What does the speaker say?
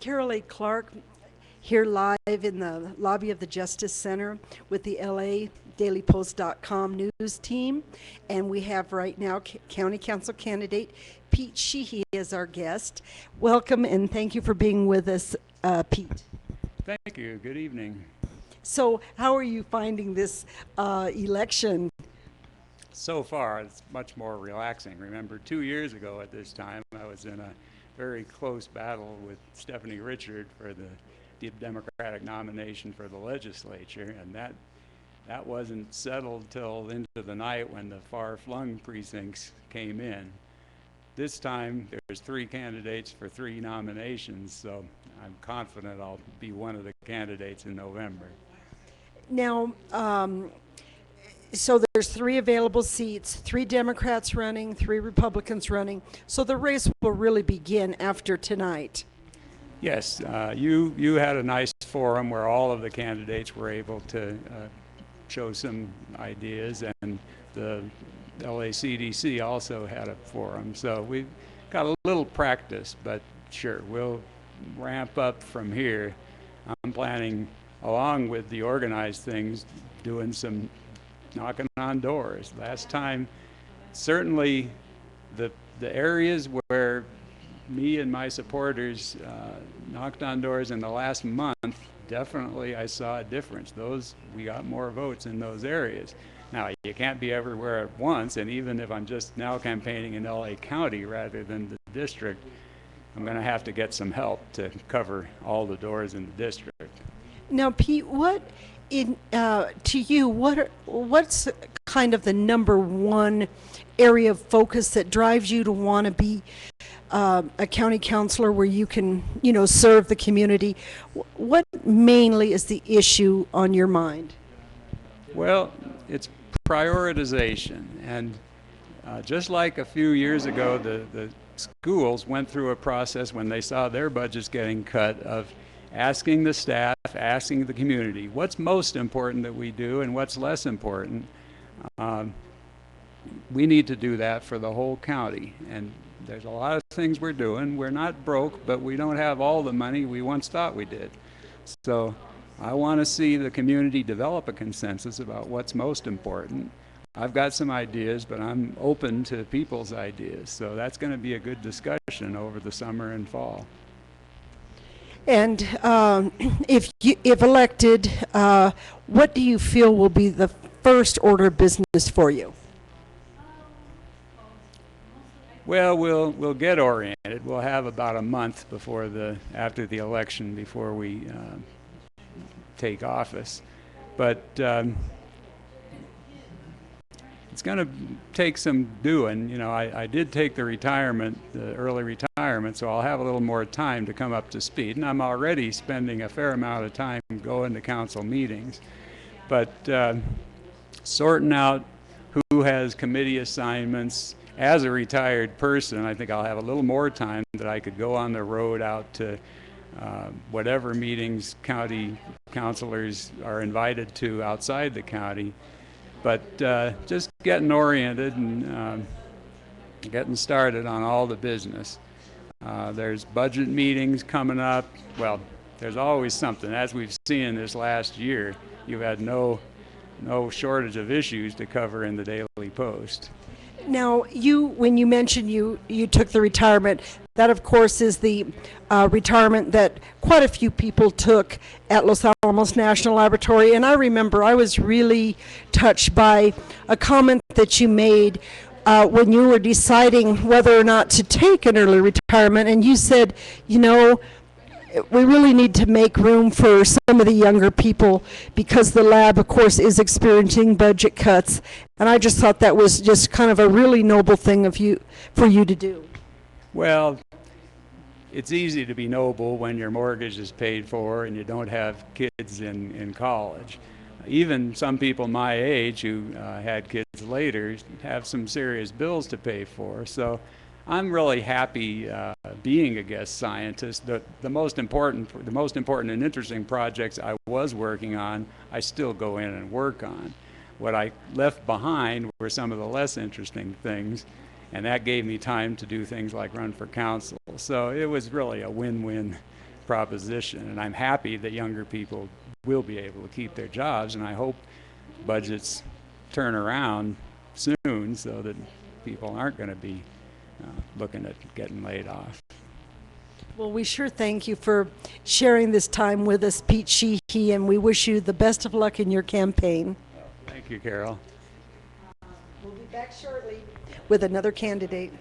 Carol A. Clark here live in the lobby of the Justice Center with the LA DailyPost.com news team. And we have right now County Council candidate Pete Sheehy as our guest. Welcome and thank you for being with us, Pete. Thank you. Good evening. So how are you finding this election? So far, it's much more relaxing. Remember, 2 years ago at this time, I was in a very close battle with Stephanie Richard for the Democratic nomination for the legislature, and that wasn't settled till into the night when the far-flung precincts came in. This time, there's 3 candidates for 3 nominations, so I'm confident I'll be one of the candidates in November. Now, so there's 3 available seats, 3 Democrats running, 3 Republicans running. So the race will really begin after tonight. Yes, you had a nice forum where all of the candidates were able to show some ideas, and the LA CDC also had a forum. So we've got a little practice, but sure, we'll ramp up from here. I'm planning, along with the organized things, doing some knocking on doors. Last time, certainly the areas where me and my supporters knocked on doors in the last month, definitely I saw a difference. We got more votes in those areas. Now, you can't be everywhere at once, and even if I'm just now campaigning in LA County rather than the district, I'm going to have to get some help to cover all the doors in the district. Now, Pete, to you, what's kind of the #1 area of focus that drives you to want to be a county councilor where you can, serve the community? What mainly is the issue on your mind? Well, it's prioritization, and just like a few years ago, the schools went through a process when they saw their budgets getting cut of asking the staff, asking the community, what's most important that we do and what's less important. We need to do that for the whole county, and there's a lot of things we're doing. We're not broke, but we don't have all the money we once thought we did. So I want to see the community develop a consensus about what's most important. I've got some ideas, but I'm open to people's ideas. So that's going to be a good discussion over the summer and fall. And if elected, what do you feel will be the first order of business for you? Well, we'll get oriented. We'll have about a month after the election before we take office, but it's going to take some doing. I did take the early retirement, so I'll have a little more time to come up to speed, and I'm already spending a fair amount of time going to council meetings, but sorting out who has committee assignments. As a retired person, I think I'll have a little more time that I could go on the road out to whatever meetings county councilors are invited to outside the county. But just getting oriented and getting started on all the business. There's budget meetings coming up. Well, there's always something. As we've seen this last year, you've had no shortage of issues to cover in the Daily Post. Now, when you mentioned you took the retirement, that of course is the retirement that quite a few people took at Los Alamos National Laboratory. And I remember I was really touched by a comment that you made when you were deciding whether or not to take an early retirement. And you said, we really need to make room for some of the younger people because the lab, of course, is experiencing budget cuts. And I just thought that was just kind of a really noble thing for you to do. Well, it's easy to be noble when your mortgage is paid for and you don't have kids in college. Even some people my age who had kids later have some serious bills to pay for. So I'm really happy being a guest scientist. The most important and interesting projects I was working on, I still go in and work on. What I left behind were some of the less interesting things, and that gave me time to do things like run for council. So it was really a win-win proposition, and I'm happy that younger people will be able to keep their jobs, and I hope budgets turn around soon so that people aren't going to be looking at getting laid off. Well, we sure thank you for sharing this time with us, Pete Sheehy, and we wish you the best of luck in your campaign. Thank you, Carol. We'll be back shortly with another candidate.